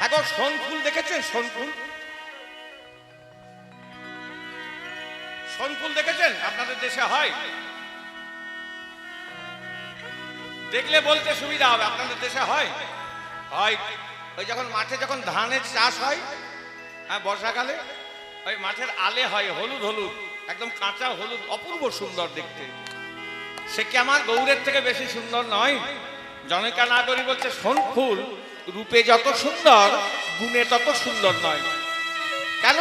এখন সোনফুল দেখেছেন? সোনফুল, সোনফুল দেখেছেন? আপনাদের দেশে হয়? দেখলে বলতে সুবিধা হবে। আপনাদের দেশে হয়? হয়। ওই যখন মাঠে যখন ধানের চাষ হয়, হ্যাঁ, বর্ষাকালে ওই মাঠের আলে হয় হলুদ হলুদ, একদম কাঁচা হলুদ, অপূর্ব সুন্দর দেখতে। সে কি আমার গৌরের থেকে বেশি সুন্দর নয়? জনৈকা নাগরী বলছে সোনফুল রূপে যত সুন্দর, গুণে তত সুন্দর নয়। কেন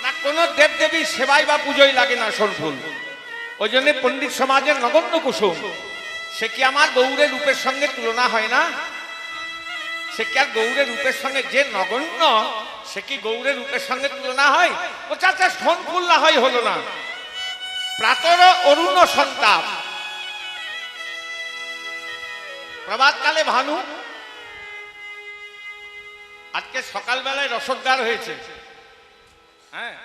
না? কোন দেবদেবী সেবাই বা পুজোই লাগে না সোনফুল। ওই জন্য পণ্ডিত সমাজের নগণ্য কুসুম। সে কি আমার গৌরের রূপের সঙ্গে তুলনা হয় না? সে কি আর গৌরের রূপের সঙ্গে, যে নগণ্য সে কি গৌরের রূপের সঙ্গে তুলনা হয়? ও চাচা সোনফুল না হয় হলো না। প্রাতর অরুণ সন্তাপ, প্রভাতকালে ভানু। আজকে সকালবেলায় রসদগার হয়েছে, হ্যাঁ,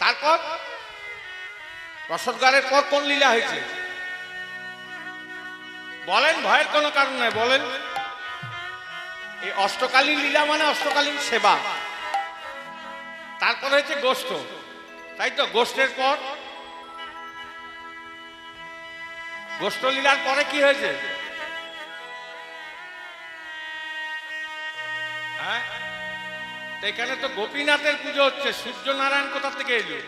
তারপর রসদগারের পর কোন লীলা হয়েছে বলেন? ভয়ের কোনো কারণ নাই, বলেন। এই অষ্টকালীন লীলা মানে অষ্টকালীন সেবা। তারপর হয়েছে গোষ্ঠ, তাই তো? গোষ্ঠের পর, গোষ্ঠ লীলার পরে কি হয়েছে? হ্যাঁ, এখানে তো গোপীনাথের পুজো হচ্ছে। সূর্যনারায়ণ কোথা থেকে এলো?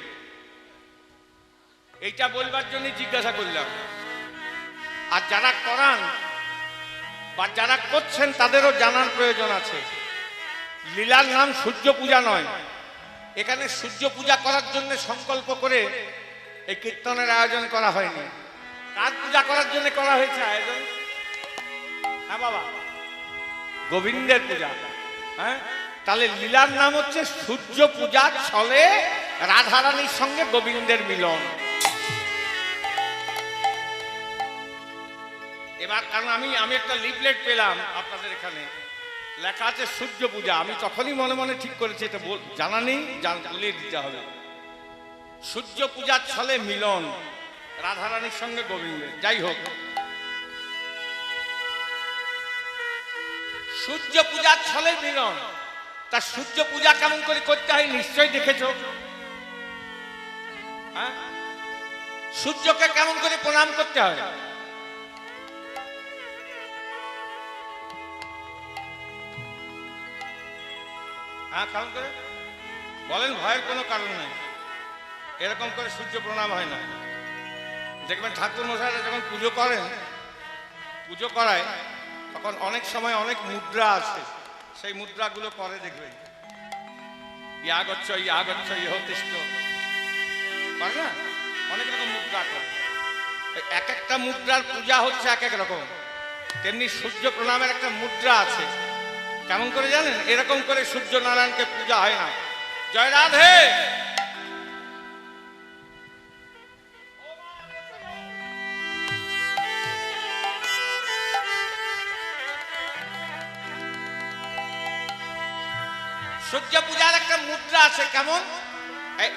এইটা বলবার জন্য জিজ্ঞাসা করলাম। আর যারা করান বা যারা করছেন তাদেরও জানার প্রয়োজন আছে। লীলার নাম সূর্য পূজা নয়। এখানে সূর্য পূজা করার জন্য সংকল্প করে এই কীর্তনের আয়োজন করা হয়নি। কার পূজা করার জন্য করা হয়েছে আয়োজন? হ্যাঁ বাবা, গোবিন্দের পূজা। হ্যাঁ, তাহলে লীলার নাম হচ্ছে সূর্য পূজা, ছলে রাধারানীর সঙ্গে গোবিন্দের মিলন। এবার কারণ আমি একটা লিফলেট পেলাম আপনাদের এখানে, লেখা আছে সূর্য পূজা। আমি তখনই মনে মনে ঠিক করেছি এটা জানা নেই, বলে দিতে হবে। সূর্য পূজার ছলে মিলন রাধারানীর সঙ্গে গোবিন্দের। যাই হোক, সূর্য পূজার ছলে মিলন। তা সূর্য পূজা কেমন করে করতে হয় নিশ্চয়ই দেখেছো। হ্যাঁ, সূর্যকে কেমন করে প্রণাম করতে হয়? হ্যাঁ, কেমন করে বলেন? ভয়ের কোনো কারণ নেই। এরকম করে সূর্য প্রণাম হয় না। দেখবেন ঠাকুর মশাইরা যখন পুজো করেন, পুজো করায়, তখন অনেক সময় অনেক মুদ্রা আছে, সেই মুদ্রাগুলো করে দেখবেন। ইয়াগচ্ছ ইয়াগচ্ছ ইহতিষ্ঠ করে না, অনেক রকম মুদ্রা করে। এক একটা মুদ্রার পূজা হচ্ছে এক এক রকম। তেমনি সূর্য প্রণামের একটা মুদ্রা আছে। কেমন করে জানেন? এরকম করে সূর্য নারায়ণকে পূজা হয় না। জয় রাধে। সূর্য পূজার একটা মুদ্রা আছে। কেমন?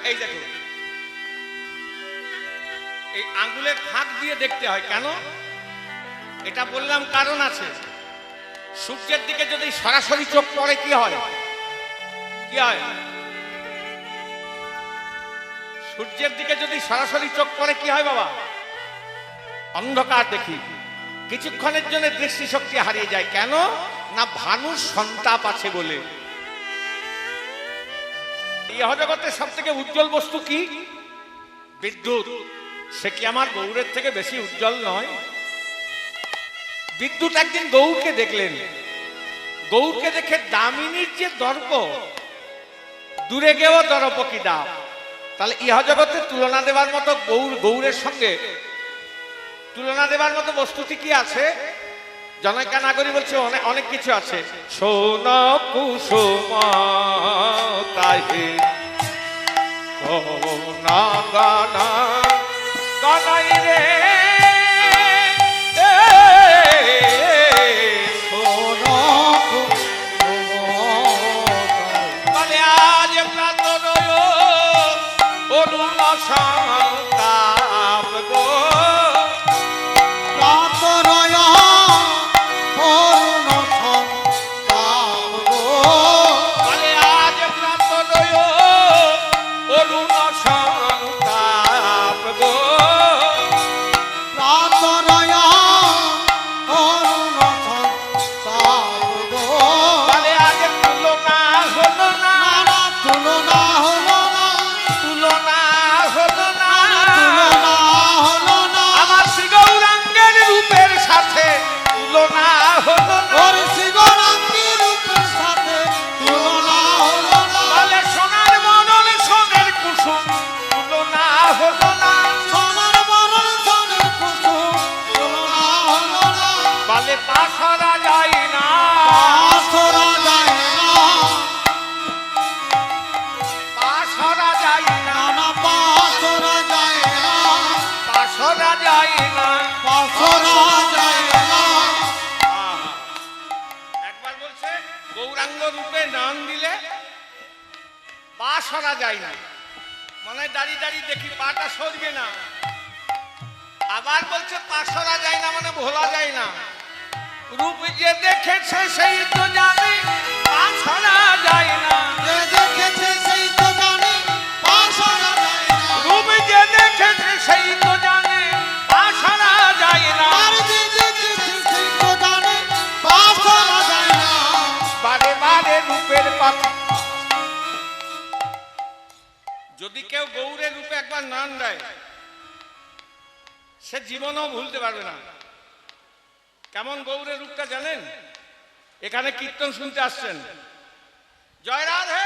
এই দেখুন, এই আঙ্গুলের ফাঁক দিয়ে দেখতে হয়। কেন এটা বললাম? কারণ আছে। সূর্যের দিকে যদি সরাসরি চোখ পড়ে কি হয়? কি হয়? সূর্যের দিকে যদি সরাসরি চোখ পড়ে কি হয় বাবা? অন্ধকার দেখি। কিছুক্ষণের জন্য দৃষ্টিশক্তি হারিয়ে যায়। কেন না? ভানুর সন্তাপ আছে বলে। ইহ জগতের সব থেকে উজ্জ্বল বস্তু কি? বিদ্যুৎ। সে কি আমার গৌরের থেকে বেশি উজ্জ্বল নয়? বিদ্যুৎ একদিন গৌরকে দেখলেন। গৌরকে দেখে দামিনীর যে দর্প, দূরে গেও দর্প কি দাম। তাহলে ইহ জগতে তুলনা দেবার মতো গৌরের সঙ্গে তুলনা দেবার মতো বস্তুটি কি আছে? জনৈকা নাগরী বলছে অনেক কিছু আছে। সোন কুসুম তাহে কোনা গানা গানাই রে, বলে আজ প্রাতরয় অরুণ সন্তাপ গো, প্রাতরয় বলে পাশরা যায় না, পাশরা যায় না, পাশরা যায় না, না পাশরা যায় না, পাশরা যায় না, পাশরা যায় না। একবার বলছে গৌরাঙ্গ রূপে নাম দিলে পা সরা যায় না, মানে দাঁড়িয়ে দাঁড়িয়ে দেখি পাটা সরবে না। আবার বলছে পা সরা যায় না মানে ভোলা যায় না। রূপ যে দেখেছে সেই তো জানে পা সরা যায় না, যে দেখেছে সেই তো জানে পাশরা যায় না, রূপ যে দেখেছে সেই তো জানে পা সরা যায় না। আর যে দেখেছে সেই তো জানে পাশরা যায় না। বারে বারে রূপের কথা, যদি কেউ গৌরের রূপে একবার নাম দেয় সে জীবনেও ভুলতে পারবে না। কেমন গৌরের রূপটা জানেন? এখানে কীর্তন শুনতে আসছেন, জয় রাধে,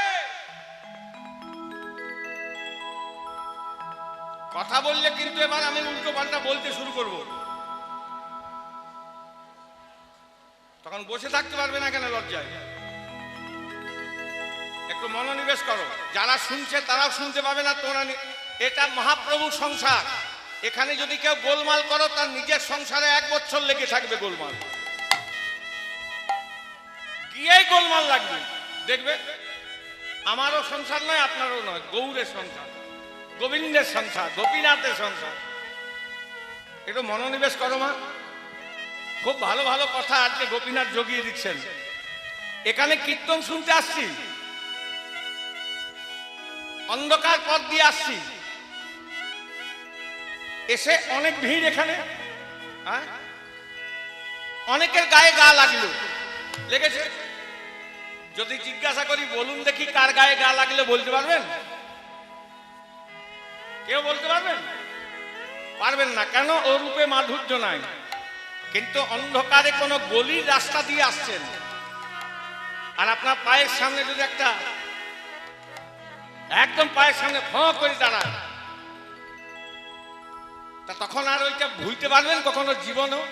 কথা বললে কিন্তু এবার আমি উল্টো পাল্টা বলতে শুরু করব, তখন বসে থাকতে পারবে না কেন লজ্জায়। একটু মনোনিবেশ করো, যারা শুনছে তারাও শুনতে পাবে না তোমরা। এটা মহাপ্রভুর সংসার, এখানে যদি কেউ গোলমাল করো তার নিজের সংসারে 1 বছর লেগে থাকবে গোলমাল, গিয়েই গোলমাল লাগবে। দেখবে আমারও সংসার নয়, আপনারও নয়, গৌরের সংসার, গোবিন্দের সংসার, গোপীনাথের সংসার। একটু মনোনিবেশ করো মা, খুব ভালো ভালো কথা আজকে গোপীনাথ জগিয়ে দিচ্ছেন। এখানে কীর্তন শুনতে আসছি, অন্ধকার পথ দিয়ে আসছি, এসে অনেক ভিড় এখানে, অনেকের গায়ে গা লাগলো, লেগেছে। যদি জিজ্ঞাসা করি বলুন দেখি কার গায়ে গা লাগলে, বলতে পারবেন? কেউ বলতে পারবেন? পারবেন না। কেন? ও রূপে মাধুর্য নাই। কিন্তু অন্ধকারে কোনো গলির রাস্তা দিয়ে আসছেন, আর আপনার পায়ের সামনে যদি একটা একদম পায়ের সামনে ফঁ করে দাঁড়ায়, তা তখন আর ওইটা ভুলতে পারবেন কখনো জীবনও?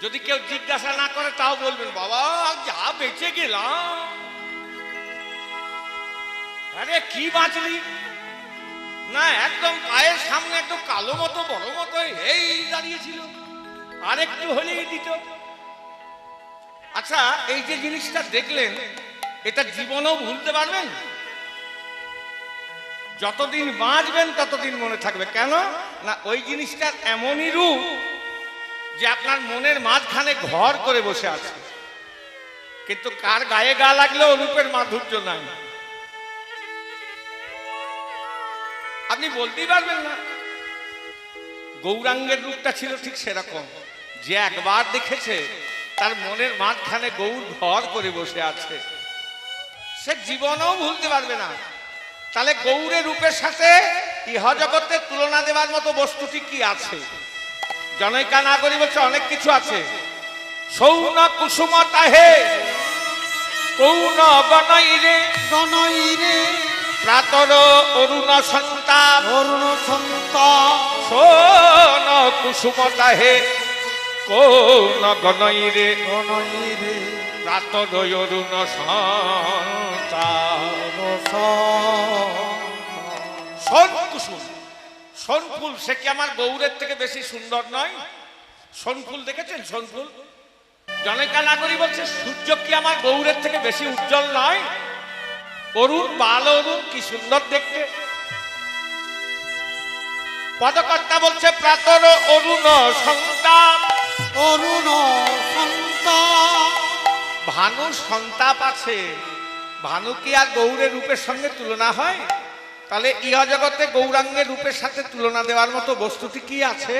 যদি কেউ জিজ্ঞাসা না করে তাও বলবেন বাবা যা বেঁচে গেলাম, আরে কি বাঁচলি না, একদম পায়ের সামনে একদম কালো মতো বড় মতো এই দাঁড়িয়েছিল, আর একটু হলেই দিত। আচ্ছা, এই যে জিনিসটা দেখলেন, এটা জীবনেও ভুলতে পারবেন? যতদিন বাঁচবেন ততদিন মনে থাকবে। কেন না, ওই জিনিসটার এমনই রূপ যে আপনার মনের মাঝখানে ঘর করে বসে আছে, কিন্তু কার গায়ে গা লাগলেও রূপের মাধুর্য নাই, আপনি বলতেই পারবেন না। গৌরাঙ্গের রূপটা ছিল ঠিক সেরকম, যে একবার দেখেছে তার মনের মাঝখানে গৌর ঘর করে বসে আছে, সে জীবনেও ভুলতে পারবে না। তাহলে গৌরের রূপের সাথে ইহজগতে তুলনা দেওয়ার মতো বস্তুটি কি আছে? জনৈকা নাগরী বলছে অনেক কিছু আছে। সৌন কুসুম তাহে কৌন গনৈরে গনৈরে প্রাতর অরুণ সন্তাপ, অরুণ সন্তাপ, সৌন কুসুম তাহে কৌন গনৈরে গনৈরে প্রাতর অরুণ সন্তাপ। সোন কুসুম, সোনফুল, সে কি আমার গৌরের থেকে বেশি সুন্দর নয়? সোনফুল দেখেছেন? সোনফুল। জনৈকা নাগরী বলছে সূর্য কি আমার গৌরের থেকে বেশি উজ্জ্বল নয়? অরুণ, বাল অরুণ, কি সুন্দর দেখতে। পদকর্তা বলছে প্রাতর অরুণ সন্তাপ, অরুণ সন্তাপ। ভানু সন্তাপ আছে, ভানু কি আর গৌরের রূপের সঙ্গে তুলনা হয়? তাহলে ইহজগতে গৌরাঙ্গের রূপের সাথে তুলনা দেওয়ার মতো বস্তুটি কি আছে?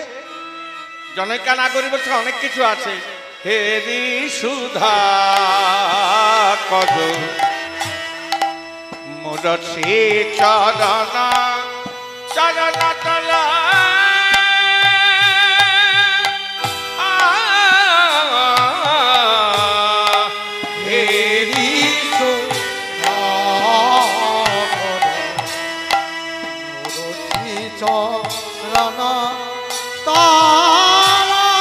জনৈকা নাগরী বলছে অনেক কিছু আছে। হেরি সুধা কদ মুরছি চরণ চরণ তলা চরণ তারা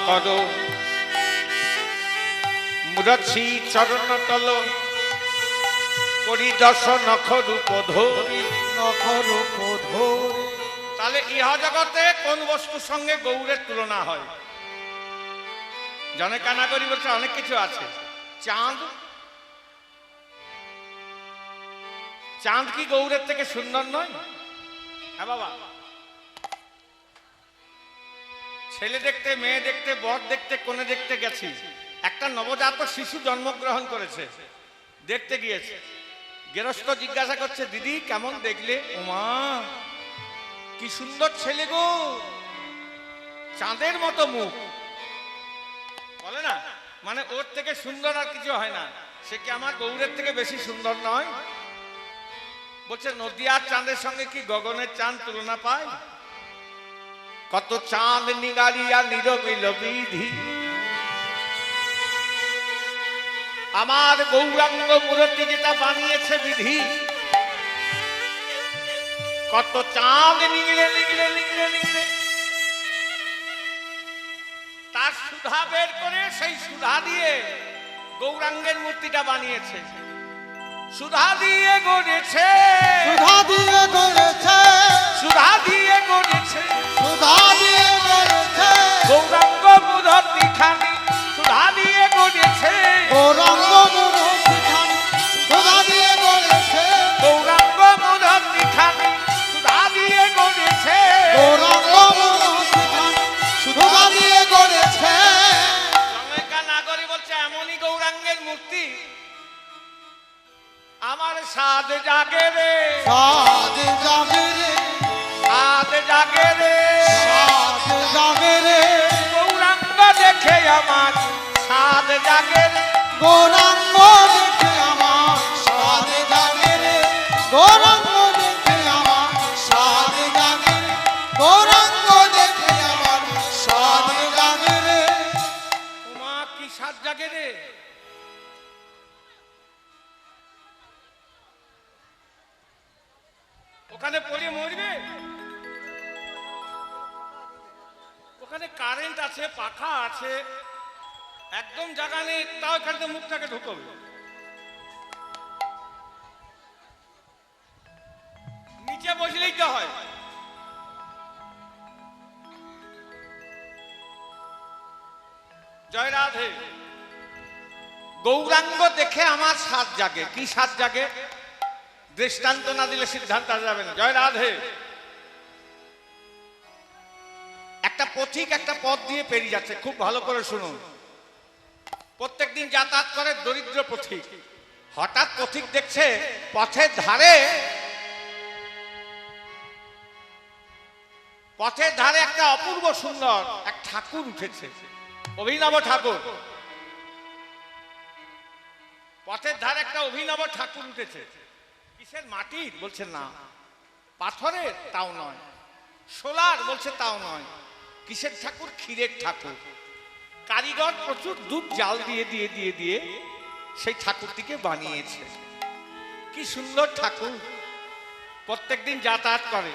কর মুরছি চরণ তল পরিদর্শন রূপ ধরি। নখরূপ ধরে। তাহলে ইহা জগতে কোন বস্তুর সঙ্গে গৌরের তুলনা হয়? জনে কানা করি বলছে অনেক কিছু আছে। চাঁদ, চাঁদ কি গৌরের থেকে সুন্দর নয়? হ্যাঁ বাবা, ছেলে দেখতে, মেয়ে দেখতে, বর দেখতে, কোণে দেখতে গেছি, একটা নবজাত শিশু জন্মগ্রহণ করেছে, দেখতে গিয়েছে। গেরস্ত জিজ্ঞাসা করছে, দিদি কেমন দেখলে? ওমা কি সুন্দর ছেলে গো, চাঁদের মতো মুখ। বলে না, মানে ওর থেকে সুন্দর আর কিছু হয় না। সে কি আমার গৌরের থেকে বেশি সুন্দর নয়? বলছে নদিয়ার চাঁদের সঙ্গে কি গগনের চাঁদ তুলনা পায়? কত চাঁদ নিগারিয়া নিরমিল বিধি, আমার গৌরাঙ্গ মূর্তি যেটা বানিয়েছে বিধি। কত চাঁদ নিগড়ে নিগড়ে নিগড়ে নিগড়ে তার সুধা বের করে সেই সুধা দিয়ে গৌরাঙ্গের মূর্তিটা বানিয়েছে। সুধা দিয়ে গড়েছে, সুধা দিয়ে গড়েছে, সুধা দিয়ে গড়েছে, সুধা দিয়ে গড়েছে, গৌরাঙ্গ মূর্তি খানি সুধা দিয়ে গড়েছে। গৌরাঙ্গ মূর্তিখানি সুধা দিয়ে গড়েছে, গৌরাঙ্গ মূর্তি খানি সুধা দিয়ে গড়েছে। গৌরাঙ্গ মূর্তিখানি সুধা দিয়ে গড়েছে। জনৈকা নাগরী বলছে এমনই গৌরাঙ্গের মূর্তি আমার সাদ জাগে রে, সাদ জাগে রে, সাদ জাগে রে, সাদ জাগে রে, গৌরাঙ্গ দেখে আমার সাদ জাগে রে। গৌরাঙ্গ দেখে আমার সাদ জাগে রে, গৌরাঙ্গ দেখে আমার সাদ জাগে রে, গৌরাঙ্গ দেখে আমার সাদ জাগে রে। ওমা কি সাদ জাগে রে। ওখানে পড়ে মরবে? ওখানে কারেন্ট আছে, পাখা আছে, একদম জায়গা নেই, তাও এখানে মুখটাকে ঢুকবে। নিচে বসলেই তো হয়। জয় রাধে। গৌরাঙ্গ দেখে আমার সাত জাগে। কি সাত জাগে? দৃষ্টান্ত না দিলে সিদ্ধান্ত যাবে না। জয় রাধে। একটা পথিক একটা পথ দিয়ে পেরিয়ে যাচ্ছে, খুব ভালো করে শুনুন। প্রত্যেকদিন যাতায়াত করে দরিদ্র পথিক। হঠাৎ পথিক দেখছে পথের ধারে একটা অপূর্ব সুন্দর এক ঠাকুর উঠেছে, অভিনব ঠাকুর। পথের ধারে একটা অভিনব ঠাকুর উঠেছে। কিসের? মাটির? বলছে না। পাথরের? তাও নয়। সোলার? বলছে তাও নয়। কিসের ঠাকুর? ক্ষীরের ঠাকুর। কারিগর প্রচুর দুধ জাল দিয়ে দিয়ে দিয়ে দিয়ে সেই ঠাকুরটিকে বানিয়েছে। কি সুন্দর ঠাকুর। প্রত্যেকদিন যাতায়াত করে,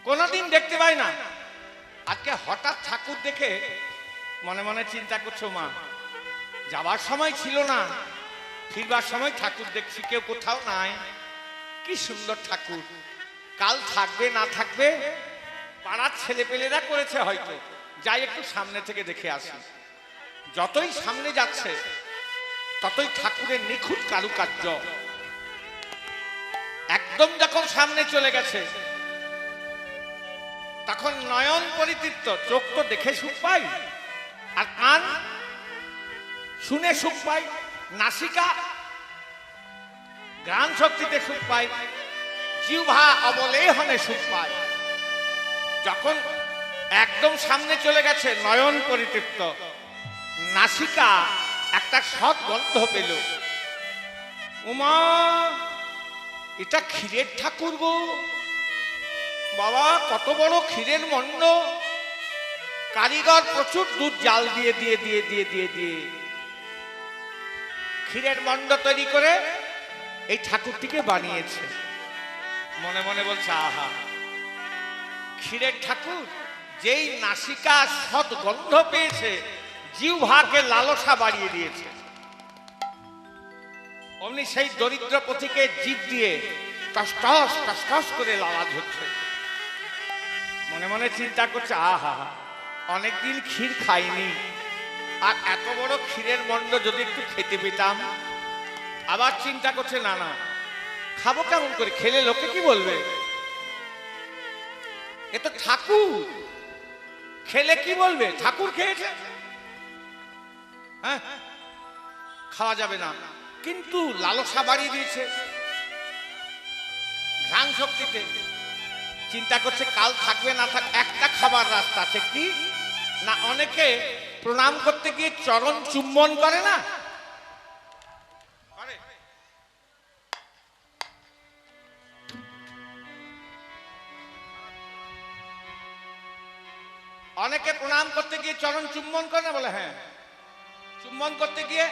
কোনদিন দেখতে পাই না। আজকে হঠাৎ ঠাকুর দেখে মনে মনে চিন্তা করছো, মা যাবার সময় ছিল না, ফিরবার সময় ঠাকুর দেখছি, কেউ কোথাও নাই। কি সুন্দর ঠাকুর। কাল থাকবে না থাকবে পাড়ার ছেলেপেলেরা করেছে হয়তো, যাই একটু সামনে থেকে দেখে আসি। যতই সামনে যাচ্ছে ততই ঠাকুরের নিখুঁত কারুকার্য। একদম যখন সামনে চলে গেছে তখন নয়ন পরিতৃপ্ত, চোখ তো দেখে সুখ পাই, আর কান শুনে সুখ পাই, নাসিকা ঘ্রাণ শক্তিতে সুখ পাই, জিহ্বা অবলেহনে সুখ পায়। যখন একদম সামনে চলে গেছে, নয়ন পরিতৃপ্ত, নাসিকা একটা সৎ গন্ধ পেল। উমা এটা ক্ষীরের ঠাকুর গো বাবা, কত বড় ক্ষীরের মণ্ড। কারিগর প্রচুর দুধ জাল দিয়ে দিয়ে দিয়ে দিয়ে দিয়ে দিয়ে ক্ষীরের মণ্ড তৈরি করে এই ঠাকুরটিকে বানিয়েছে। মনে মনে বলছে, আহা ক্ষীরের ঠাকুর যেই নাসিকা সৎ গন্ধ পেয়েছে, জিহ্বাকে লালসা বাড়িয়ে দিয়েছে। অমনি সেই দরিদ্র পথিকে জিভ দিয়ে টস টস টস টস করে লালাজ হচ্ছে। মনে মনে চিন্তা করছে, আহা অনেকদিন ক্ষীর খাইনি, আর এত বড় ক্ষীরের মণ্ড যদি একটু খেতে পেতাম। আবার চিন্তা করছে, না না খাবো কেমন করে, খেলে লোকে কি বলবে, এ তো ঠাকুর, খেলে কি বলবে, ঠাকুর খেয়েছে, হ্যাঁ খাওয়া যাবে না। কিন্তু লালসা বাড়িয়ে দিয়েছে ঘ্রাণ শক্তিতে। চিন্তা করছে কাল থাকবে না থাক, একটা খাবার রাস্তা আছে, কি না অনেকে প্রণাম করতে গিয়ে চরণ চুম্বন করে না, অনেকে প্রণাম করতে গিয়ে চরণ চুম্বন করে না, বলে হ্যাঁ চুম্বন করতে গিয়ে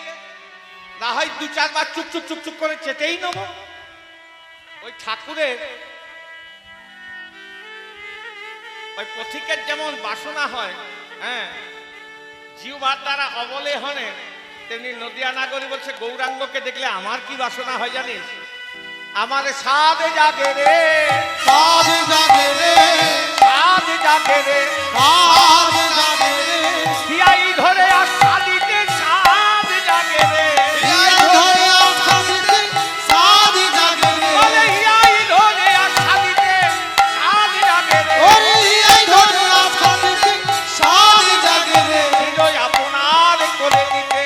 না হয় দু চারবার চুপ চুপ চুপ চুপ করে চেটেই নেব। ওই ঠাকুরের ওই পথিকের যেমন বাসনা হয়, হ্যাঁ জিহ্বার দ্বারা অবলে হনে, তেমনি নদিয়া নাগরী বলছে গৌরাঙ্গকে দেখলে আমার কি বাসনা হয় জানিস, আমার সাধ জাগে রে, সাধ জাগে রে, সাধ জাগে রে, সাধ জাগে রে, হিয়াই ধরে আর সাদিতে সাধ জাগে রে, হিয়াই ধরে আশা দিতে সাধ জাগে রে, বলে হিয়াই ধরে আর সাদিতে সাধ জাগে রে, ওরে হিয়াই ধরে আশা দিতে সাধ জাগে রে, হৃদয় আপনার করে দিতে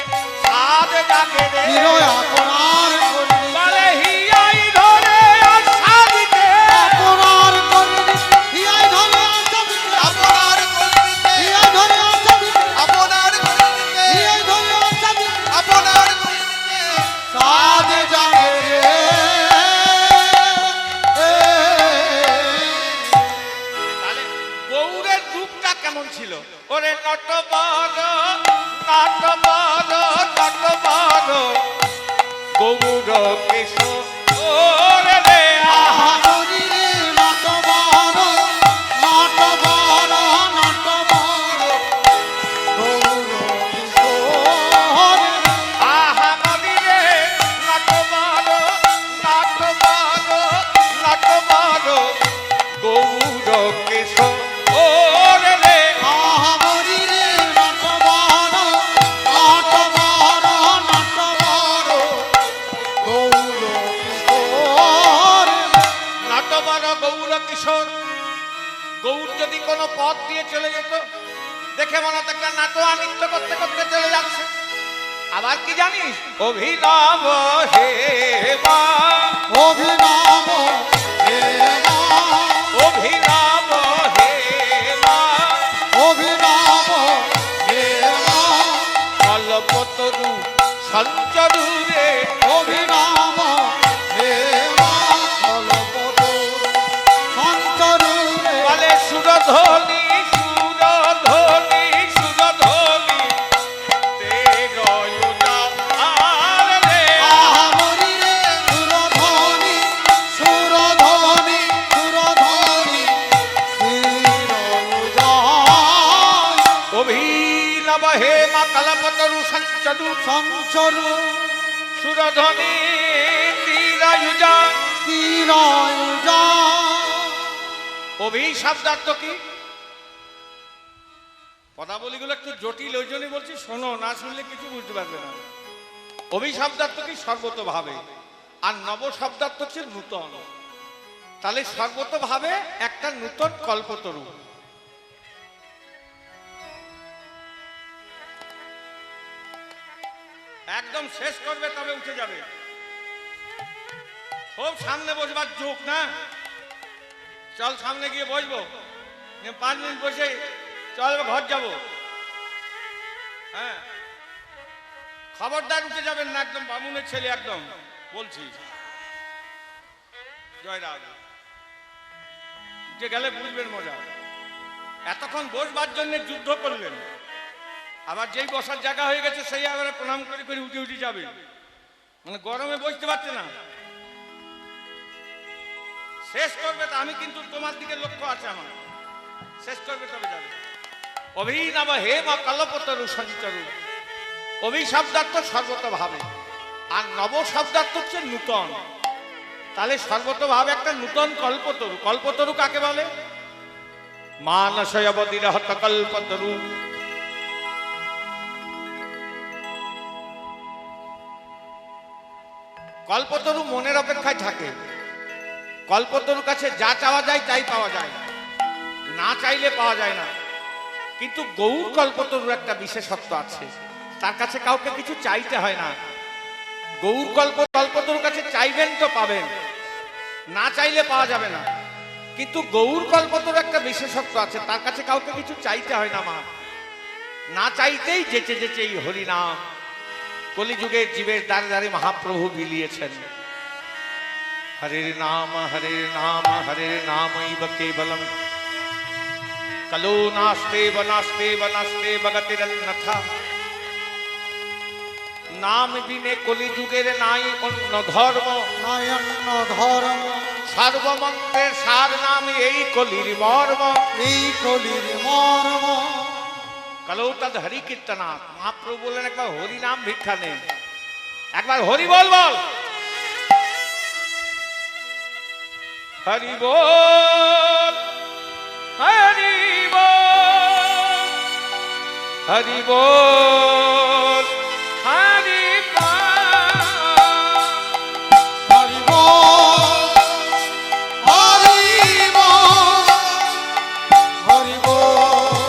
সাধ জাগে রে, হিরো আপনার করে দিতে, বলে হিয়াই ধরে আর সাদিতে আপনার করে দিতে, হিয়াই ধরে আশা দিতে, আপনার করে দিতে, হিয়াই ধরে আশা দিতে, আপনার করে দিতে, হিয়াই ধরে আশা দিতে, আপনার করে দিতে, সাধ জাগে রে। তাহলে গৌরের রূপটা কেমন ছিল, ওরে নটবর নটবর নটবর গৌর কেশর ওরে রে আহা, আহারি রে নাট বড়, নাট বড়, নাট বড়, গৌর কিশোর। আহা নদী রে নটবর নটবর নটবর গৌর কেশর ওরে রে আহারি রে নাট বড়, নাট বড়, নাট বড়, গৌর কিশোর। নটবর গৌর কিশোর। গৌর যদি কোনো পথ দিয়ে চলে যেত, দেখে মনে হতো একটা নাটোয়া নৃত্য করতে করতে চলে যাচ্ছে। আবার কি জানিস, অভিনব হে মা, অভিনব হে মা, অভিনব হে মা, অভিনব হে মা, কল্পতরু সঞ্চরু রে অভিনব হে মা, কল্পতরু সঞ্চরু রে। বলে সুরধ্বনি সুরধ্বনি সুরধ্বনি তে গয়ুজা আর রে আহারি রে সুরধ্বনি, সুরধ্বনি, সুরধ্বনি, চিরজয়। অভিনব হে মা কল্পতরু সঞ্চরু সঞ্চরু সুরধ্বনি তীরায়ুজা। চিরজয়। অভি শব্দার্থ কি? পদাবলীগুলো একটু জটিল, ওই জন্যই বলছি শোনো, না শুনলে কিছু বুঝতে পারবে না। অভি শব্দার্থ কি? সর্বতভাবে। আর নব শব্দার্থ হচ্ছে নূতন। তাহলে সর্বতভাবে একটা নূতন কল্পতরু। একদম শেষ করবে তবে উঠে যাবে। খুব সামনে বসবার যোগ না, চল সামনে গিয়ে বসবো, 5 মিনিট বসে চল ঘর যাব। হ্যাঁ খবরদার উঠে যাবেন না, একদম বামুনের ছেলে একদম বলছি। জয় রাগ, উঠে গেলে বুঝবেন মজা। এতক্ষণ বসবার জন্য যুদ্ধ করলেন, আবার যেই বসার জায়গা হয়ে গেছে সেই আবার প্রণাম করে করে উঠে উঠে যাবে, মানে গরমে বসতে পারছে না। শেষ করবে তো, আমি কিন্তু তোমার দিকে লক্ষ্য আছে আমার। শেষ করবে তবে যাবে। অভিনব হেম কল্পতরু সঞ্চরু। অভি শব্দার্থ সর্বতভাবে, আর নব শব্দার্থ হচ্ছে নূতন। তাহলে সর্বতভাবে একটা নূতন কল্পতরু। কল্পতরু কাকে বলে? মানসয়বদির হত কল্পতরু। কল্পতরু মনের অপেক্ষায় থাকে। কল্পতরুর কাছে যা চাওয়া যায় তাই পাওয়া যায়, না চাইলে পাওয়া যায় না। কিন্তু গৌর কল্পতরুর একটা বিশেষত্ব আছে, তার কাছে কাউকে কিছু চাইতে হয় না। গৌর কল্পতরুর কাছে চাইবেন তো পাবেন, না চাইলে পাওয়া যাবে না। কিন্তু গৌর কল্পতরু একটা বিশেষত্ব আছে, তার কাছে কাউকে কিছু চাইতে হয় না। মা না চাইতেই যেচে যেচে এই হরিনাম কলিযুগের জীবের দ্বারে দ্বারে মহাপ্রভু বিলিয়েছেন। হরের নাম হরের নামৈব কেবলম কলো নাস্তে বনাস্তে বনাস্তে বগতিরন্নথা। নাম বিনে কলিযুগের নাই অন্য ধর্ম, নাই অন্য ধর্ম। সর্বমন্ত্রের সার নাম এই কলির মর্ম, এই কলির মর্ম। কলো তদ হরি কীর্তনাথ। মহাপ্রভু বললেন একবার হরি নাম ভিক্ষা নেন, একবার হরি বল বল। হরি বল হরি বল হরি বল হরি হরি বল হরি বল হরি বল হরি বল হরি বল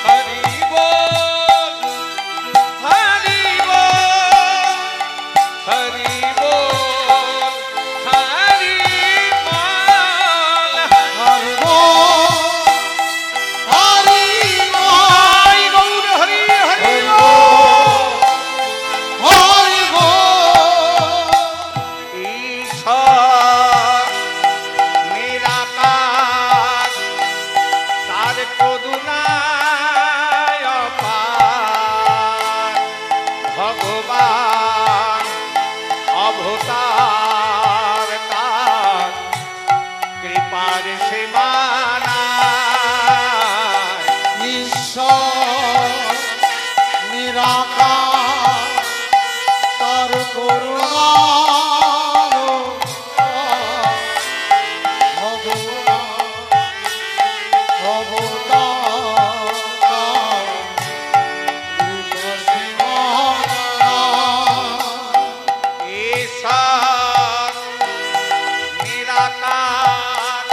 হরি বল হরি বল হরি বল হরি বল হরি বল জয় গৌর হরি হরি হরি বল। বল হরি বল ঈশ্বর নিরাকার, তার করুণায় অপার। ভগবান অবতার, তার কৃপার সীমা নাই। ঈশ্বর নিরাকার, তার করুণা ঈশ্বর নিরাকার,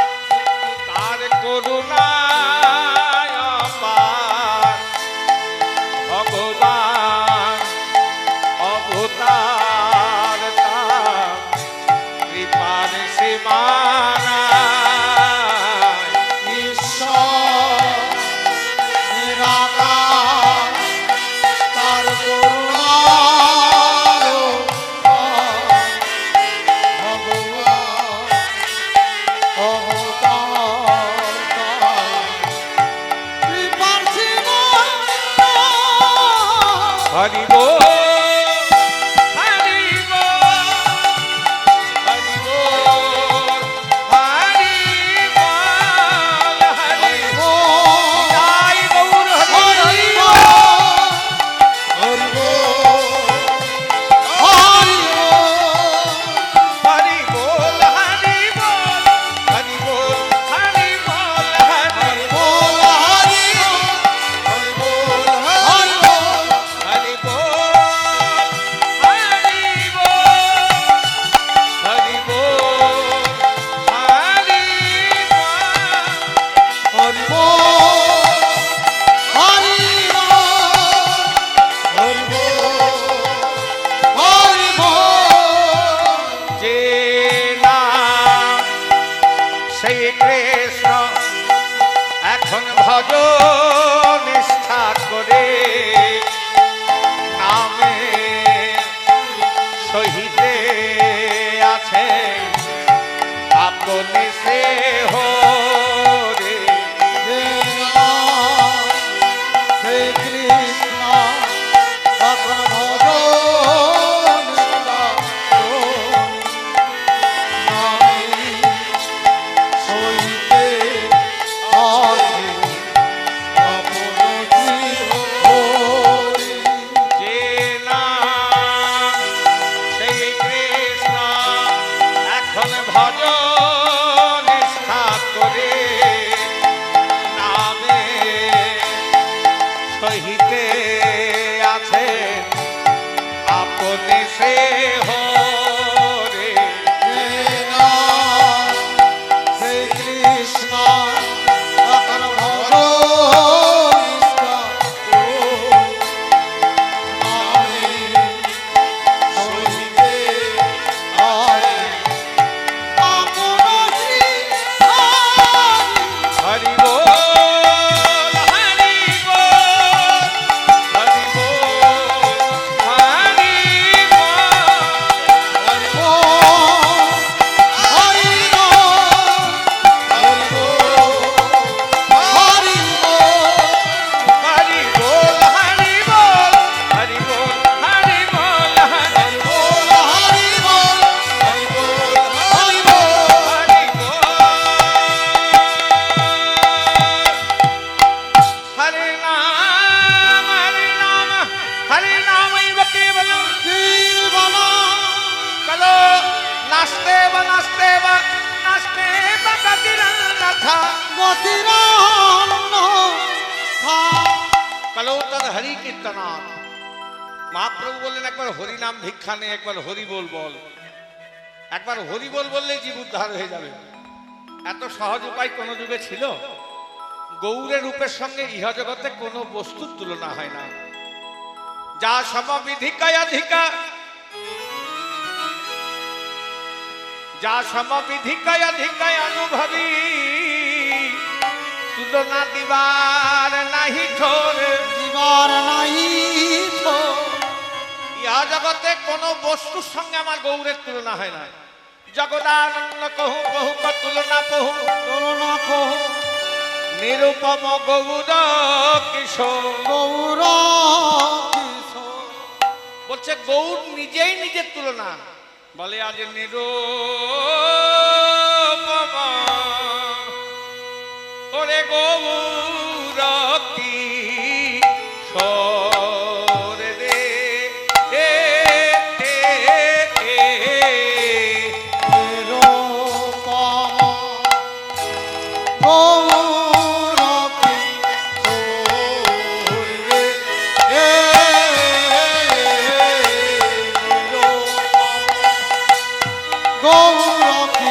তার করুণায় অপার। ভগবান অবতার, তার কৃপার সীমা নাই। ঈশ্বর নিরাকার, তার করুণা ভগবান অবতার, কৃপার সীমা হরি বল হরি বল হরি বল হরি বল হরি বল জয় গৌর হরি হরি বল। বল হরি হরি বল হরি বল হরি বল হরি বল হরি বল হরি বল হরি বল হরি বল হরি বল হরি বল হরি বল। হরি বল হরি বল হরি বল যে নাম সেই কৃষ্ণ এখন ভজ নিষ্ঠা করে, নামে সহিতে আছে আপনি সে হরে। শ্রী কৃষ্ণ তখন ভজন হরি কীর্তনাথ। মহাপ্রভু বললেন একবার হরি নাম ভিক্ষা নেই, একবার হরি বল বল। একবার হরি বল বললেই জীব উদ্ধার হয়ে যাবে। এত সহজ উপায় কোন যুগে ছিল? গৌরের রূপের সঙ্গে ইহ জগতে কোনো বস্তুর তুলনা হয় না। যা সমবিধিকায় অধিকা, যা সমবিধিকায় অধিকায় অনুভবী, তুলনা দিবার নাহি ঠোর, দিবার নাহি ঠোর। ইহা জগতে কোনো বস্তুর সঙ্গে আমার গৌরের তুলনা হয় না। জগদানন্দ কহু বহু তুলনা বহু, তুলনা কহু নিরুপম গৌর কিশোর। গৌর কিশোর। বলছে গৌর নিজেই নিজের তুলনা। বলে আজ নিরুপম ওরে গৌর কিশোর রে এ এ এ নিরূপম গৌর কিশোর রে। নিরূপম গৌর